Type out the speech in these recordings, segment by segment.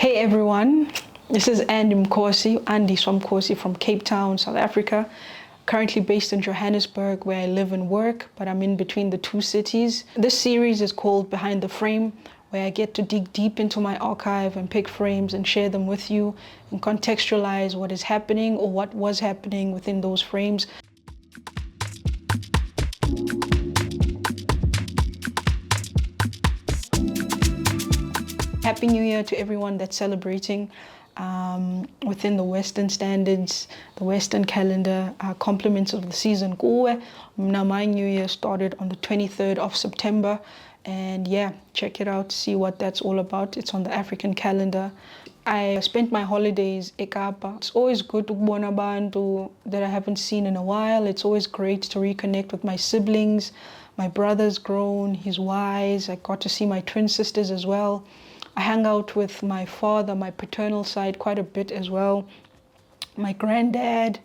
Hey everyone, this is Andy Mkosi from Cape Town, South Africa. Currently based in Johannesburg where I live and work, but I'm in between the two cities. This series is called Behind the Frame, where I get to dig deep into my archive and pick frames and share them with you and contextualize what is happening or what was happening within those frames. Happy New Year to everyone that's celebrating within the Western standards, the Western calendar, compliments of the season. My New Year started on the 23rd of September, and yeah, check it out, see what that's all about. It's on the African calendar. I spent my holidays eKapa. It's always good to kubona abantu that I haven't seen in a while. It's always great to reconnect with my siblings. My brother's grown, he's wise. I got to see my twin sisters as well. I hang out with my father, my paternal side, quite a bit as well. My granddad,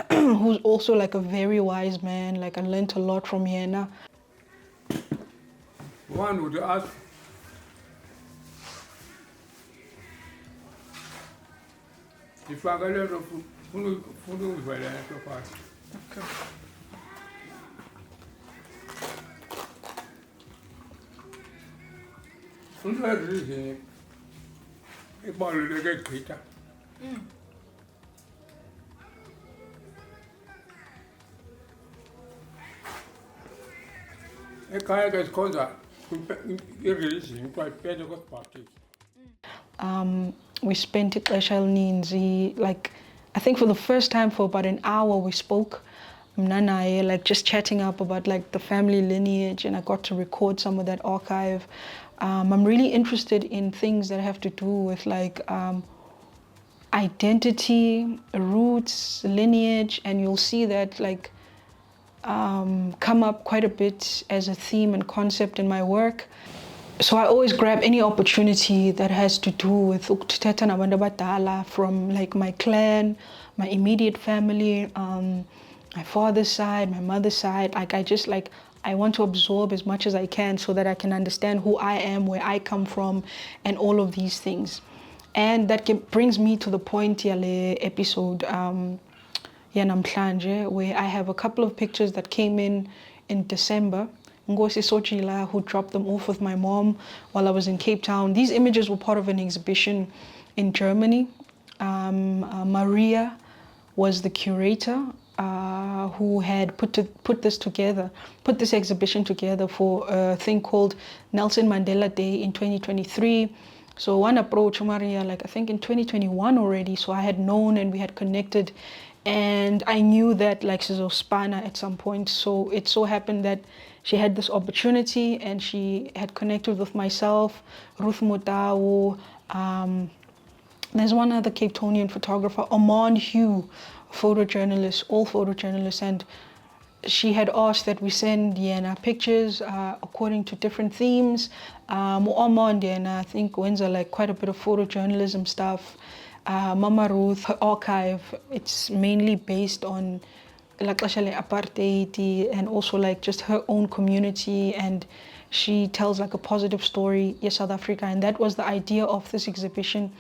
who's also like a very wise man. Like I learned a lot from Yena. One would ask, if I got a lot of food, Okay. We spent it like I think for the first time for about an hour we spoke. Like just chatting up about like the family lineage, and I got to record some of that archive. I'm really interested in things that have to do with like identity, roots, lineage, and you'll see that like come up quite a bit as a theme and concept in my work. So I always grab any opportunity that has to do with ukuthetha nabantu abadala from like my clan, my immediate family, my father's side, my mother's side. Like I want to absorb as much as I can so that I can understand who I am, where I come from, and all of these things. And that brings me to the point yale episode namhlanje, where I have a couple of pictures that came in December. Ngosi Sochila, who dropped them off with my mom while I was in Cape Town. These images were part of an exhibition in Germany. Maria was the curator who had put this exhibition together for a thing called Nelson Mandela Day in 2023. So one approach Maria, like I think in 2021 already. So I had known and we had connected, and I knew that like she's Ospana at some point. So it so happened that she had this opportunity and she had connected with myself, Ruth Mutawu. There's one other Cape Townian photographer, Amon Hugh, photojournalist, all photojournalists, and she had asked that we send Yena pictures according to different themes. Amon Yena, I think, wins like quite a bit of photojournalism stuff. Mama Ruth, her archive, it's mainly based on like apartheid and also like just her own community, and she tells like a positive story, yes, South Africa. And that was the idea of this exhibition,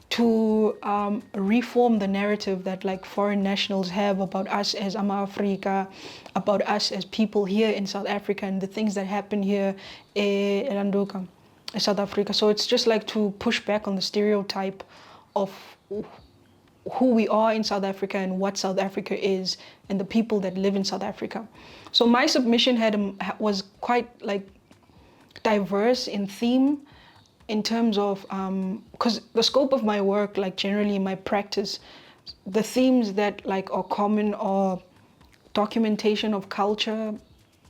to reform the narrative that like foreign nationals have about us as Ama-Afrika, about us as people here in South Africa, and the things that happen here in South Africa. So it's just like to push back on the stereotype of who we are in South Africa and what South Africa is and the people that live in South Africa. So my submission was quite like diverse in theme, in terms of because the scope of my work, like generally in my practice, the themes that like are common are documentation of culture,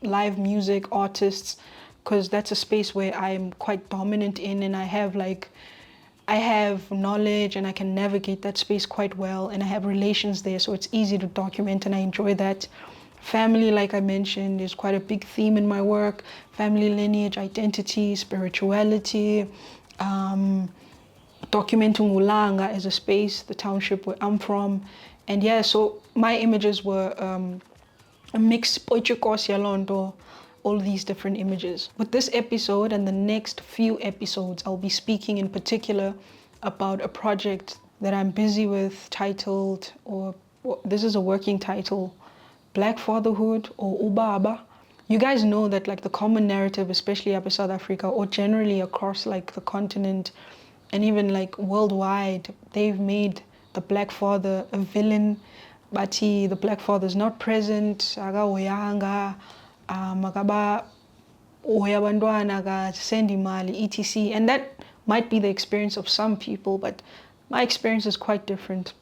live music, artists, because that's a space where I'm quite dominant in, and I have knowledge and I can navigate that space quite well, and I have relations there, so it's easy to document and I enjoy that. Family, like I mentioned, is quite a big theme in my work. Family lineage, identity, spirituality, documenting Ulanga as a space, the township where I'm from. And yeah, so my images were a mix, all these different images. With this episode and the next few episodes, I'll be speaking in particular about a project that I'm busy with titled, or this is a working title, Black Fatherhood or Ubaba. You guys know that like the common narrative, especially up in South Africa or generally across like the continent and even like worldwide, they've made the black father a villain. But the black father is not present, akahoyanga, akaba uyabantwana akasend imali, etc. And that might be the experience of some people, but my experience is quite different.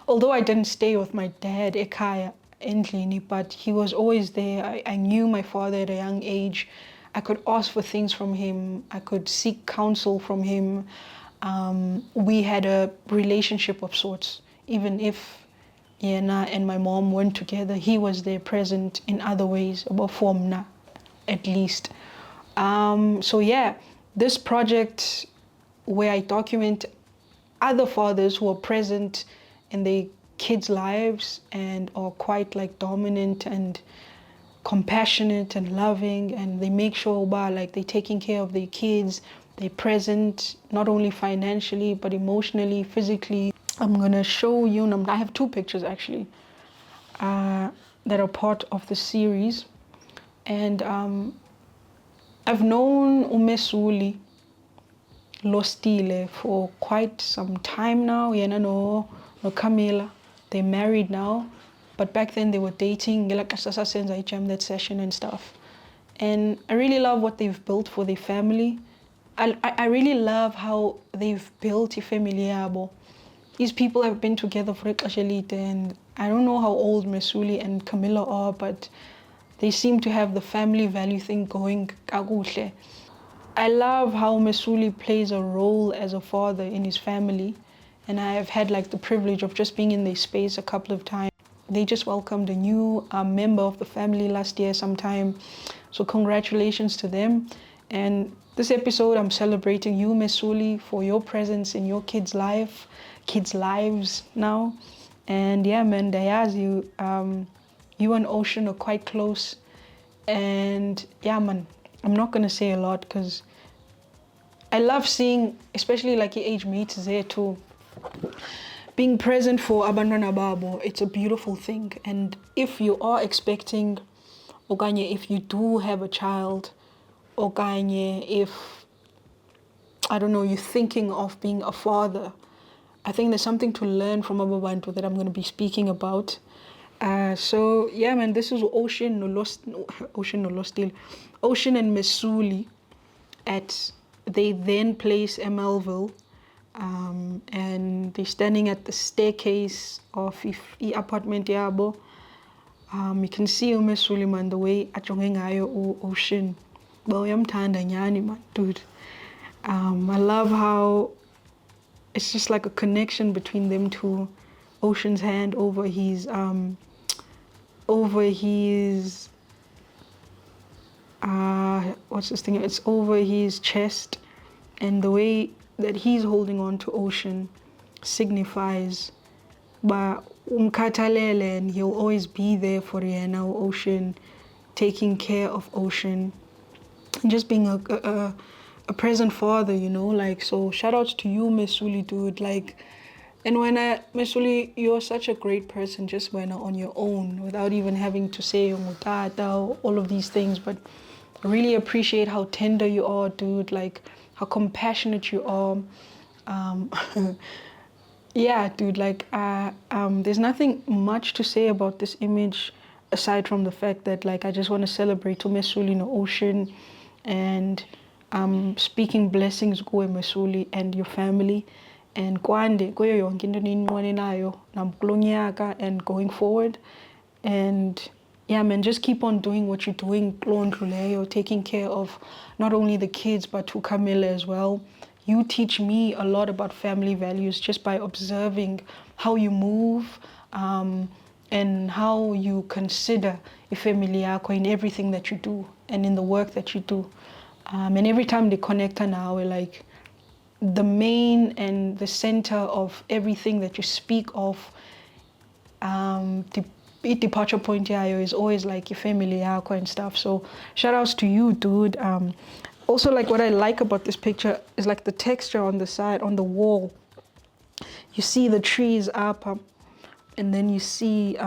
Although I didn't stay with my dad ekhaya endlini, but he was always there. I knew my father at a young age. I could ask for things from him. I could seek counsel from him. We had a relationship of sorts. Even if Yena and my mom weren't together, he was there present in other ways, about formna at least. So yeah, this project where I document other fathers who are present in their kids' lives and are quite like dominant and compassionate and loving, and they make sure like they're taking care of their kids, they're present not only financially but emotionally, physically. I'm gonna show you, I have two pictures actually that are part of the series, and I've known uMESULI Lostile for quite some time now. Yena no Camila, they're married now, but back then they were dating. Since I jammed that session and stuff, and I really love what they've built for their family. I really love how they've built a family. These people have been together for a elite, and I don't know how old Mesuli and Camilla are, but they seem to have the family value thing going kakuhle. I love how Mesuli plays a role as a father in his family, and I have had like the privilege of just being in their space a couple of times. They just welcomed a new member of the family last year sometime, so congratulations to them. And this episode I'm celebrating you, Mesuli, for your presence in your kids' lives now. And yeah, man, Dayazi, you and Ocean are quite close. And yeah, man, I'm not gonna say a lot because I love seeing, especially like your age mates there too, being present for abantwana babo. It's a beautiful thing. And if you are expecting, okanye if you do have a child, okanye if, I don't know, you're thinking of being a father, I think there's something to learn from Ababantu that I'm going to be speaking about. So yeah, man, this is Ocean and Mesuli at they then place Emelville, and they're standing at the staircase of the apartment yabo. You can see uMESULI, man, the way ajonge ngayo Ocean. Uyamthanda nyani, man, dude. I love how it's just like a connection between them two. Ocean's hand over his what's this thing? It's over his chest, and the way that he's holding on to Ocean signifies umkhathalele, and he'll always be there for yena Ocean, taking care of Ocean, and just being a present father, you know. Like, so shout outs to you, Mesuli, dude. Like, and Mesuli, you're such a great person just when on your own, without even having to say mutata, all of these things. But I really appreciate how tender you are, dude. Like, how compassionate you are. Yeah, dude. Like, there's nothing much to say about this image aside from the fact that, like, I just want to celebrate uMESULI in the Ocean, and speaking blessings kuwe Mesuli and your family, and kwande kuyo yonke into ninqwane nayo namkulo nyaka and going forward. And yeah, man, just keep on doing what you're doing, kulo taking care of not only the kids but to Camilla as well. You teach me a lot about family values just by observing how you move, and how you consider your family in everything that you do and in the work that you do. And every time they connect now, we're like the main and the center of everything that you speak of. The departure point yayo is always like your family and stuff. So shout outs to you, dude. Also, like what I like about this picture is like the texture on the side, on the wall. You see the trees up, and then you see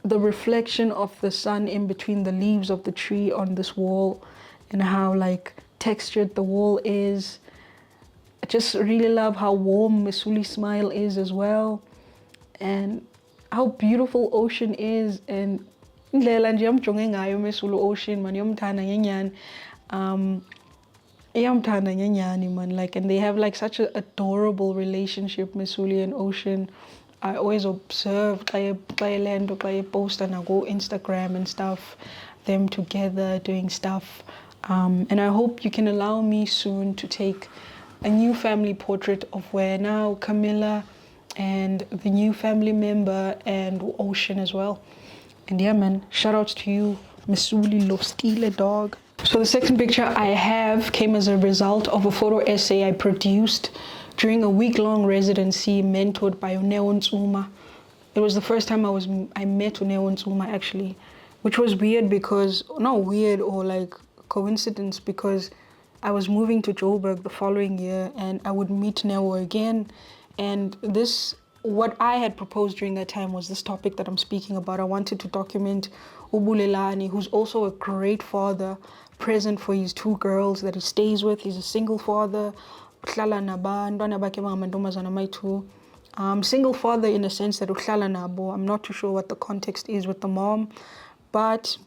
the reflection of the sun in between the leaves of the tree on this wall, and how like textured the wall is. I just really love how warm Mesuli's smile is as well, and how beautiful ocean is. And indlela nje yamjonge ngayo uMesuli ocean man, yomthanda ngenyani. Iyamthanda ngenyani man, like, and they have like such an adorable relationship, Mesuli and Ocean. I always observe xa post on Instagram and stuff, them together doing stuff. And I hope you can allow me soon to take a new family portrait of where now Camilla and the new family member and Ocean as well. And yeah man, shout outs to you, Mesuli Lostile dog. So the second picture I have came as a result of a photo essay I produced during a week-long residency mentored by uMESULI. It was the first time I met uMESULI actually, which was weird because, not weird or like coincidence, because I was moving to Joburg the following year and I would meet Neo again. And what I had proposed during that time was this topic that I'm speaking about. I wanted to document Bulelani, who's also a great father, present for his two girls that he stays with. He's a single father. Single father in a sense that I'm not too sure what the context is with the mom, but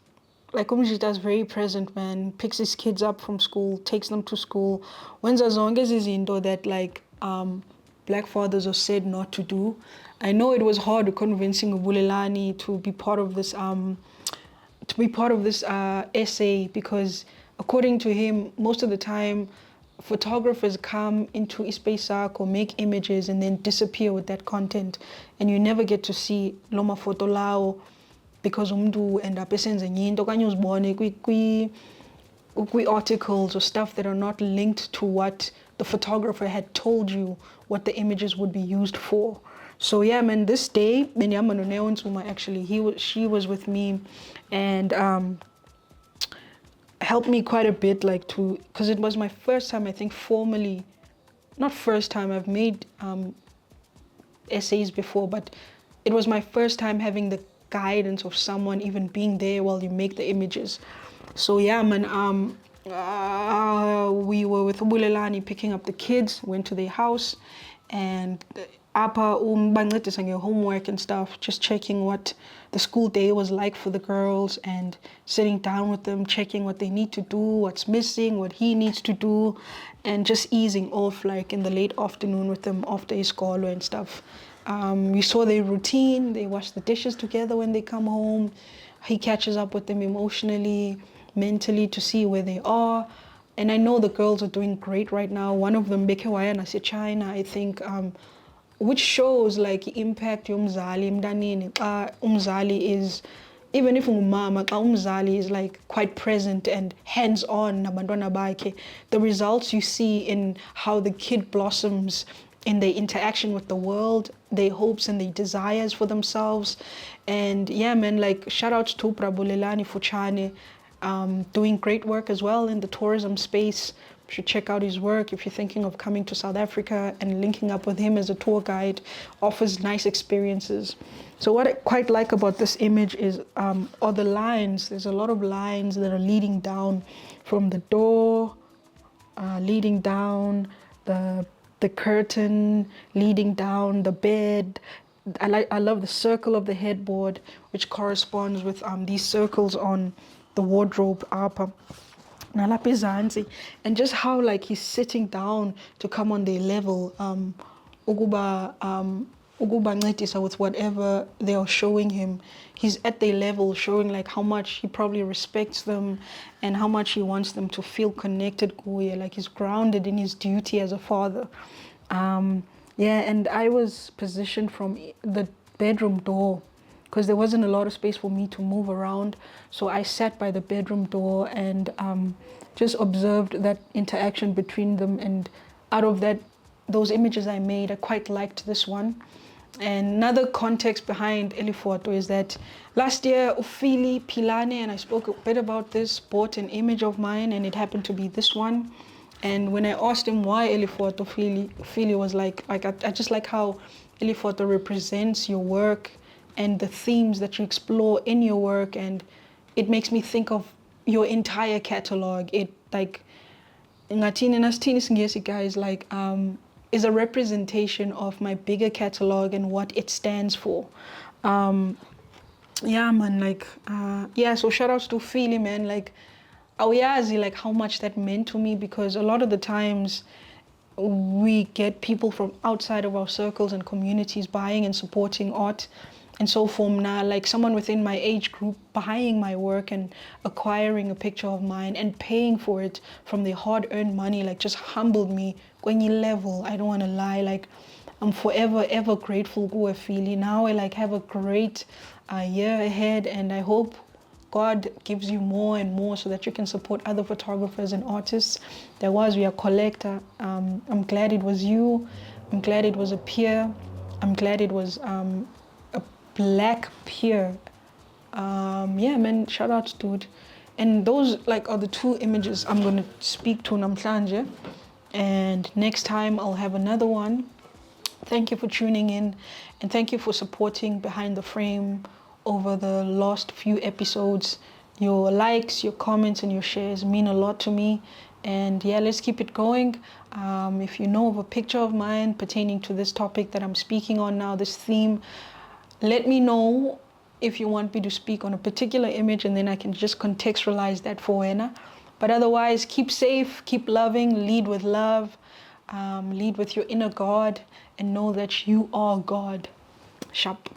like Umjita's very present man, picks his kids up from school, takes them to school, when's as long as he's into that like black fathers are said not to do. I know it was hard convincing Bulelani to be part of this essay, because according to him, most of the time photographers come into Ispaceak or make images and then disappear with that content, and you never get to see loma photo lao, because umntu end up esenza into okanye uzibone articles or stuff that are not linked to what the photographer had told you what the images would be used for. So yeah man, this day actually she was with me and helped me quite a bit, like because it was my first time, I think formally, not first time, I've made essays before, but it was my first time having the guidance of someone even being there while you make the images. So yeah man, we were with Bulelani picking up the kids, went to their house, and bancedisa homework and stuff, just checking what the school day was like for the girls and sitting down with them, checking what they need to do, what's missing, what he needs to do, and just easing off like in the late afternoon with them after his school and stuff. We saw their routine. They wash the dishes together when they come home. He catches up with them emotionally, mentally, to see where they are. And I know the girls are doing great right now. One of them, Bekewayana China, I think, which shows like impact umzali mntanini xa umzali is, even if ungumama, xa umzali is like quite present and hands-on nabantwana bakhe, the results you see in how the kid blossoms in their interaction with the world, their hopes and their desires for themselves. And yeah man, like shout out to Bulelani Futshane, doing great work as well in the tourism space. You should check out his work if you're thinking of coming to South Africa, and linking up with him as a tour guide offers nice experiences. So what I quite like about this image is are the lines. There's a lot of lines that are leading down from the door, leading down the curtain, leading down the bed. I love the circle of the headboard, which corresponds with these circles on the wardrobe up. And just how like he's sitting down to come on their level, with whatever they are showing him. He's at their level, showing like how much he probably respects them and how much he wants them to feel connected, like he's grounded in his duty as a father. Yeah, and I was positioned from the bedroom door because there wasn't a lot of space for me to move around. So I sat by the bedroom door and just observed that interaction between them. And out of those images I made, I quite liked this one. And another context behind Elifoto is that last year, Ufili Pilane, and I spoke a bit about this, bought an image of mine, and it happened to be this one. And when I asked him why Elifoto, Ufili was like I just like how Elifoto represents your work and the themes that you explore in your work, and it makes me think of your entire catalog. It like guys like is a representation of my bigger catalog and what it stands for. Yeah man, like yeah, so shout outs to Philly, man. Like awayazi, like how much that meant to me, because a lot of the times we get people from outside of our circles and communities buying and supporting art. And so from now, like someone within my age group buying my work and acquiring a picture of mine and paying for it from their hard-earned money, like just humbled me. Kwenye level, I don't want to lie, like I'm forever ever grateful to Philly. Now I like have a great year ahead, and I hope God gives you more and more so that you can support other photographers and artists. There was we are collector. I'm glad it was you. I'm glad it was a peer. I'm glad it was a black peer. Yeah man, shout out dude. And those like are the two images I'm gonna speak to namhlanje. And next time I'll have another one. Thank you for tuning in, and thank you for supporting Behind the Frame over the last few episodes. Your likes, your comments, and your shares mean a lot to me. And yeah, let's keep it going. If you know of a picture of mine pertaining to this topic that I'm speaking on now, this theme, let me know if you want me to speak on a particular image, and then I can just contextualize that for Wena. But otherwise, keep safe, keep loving, lead with love, lead with your inner God, and know that you are God. Sharp.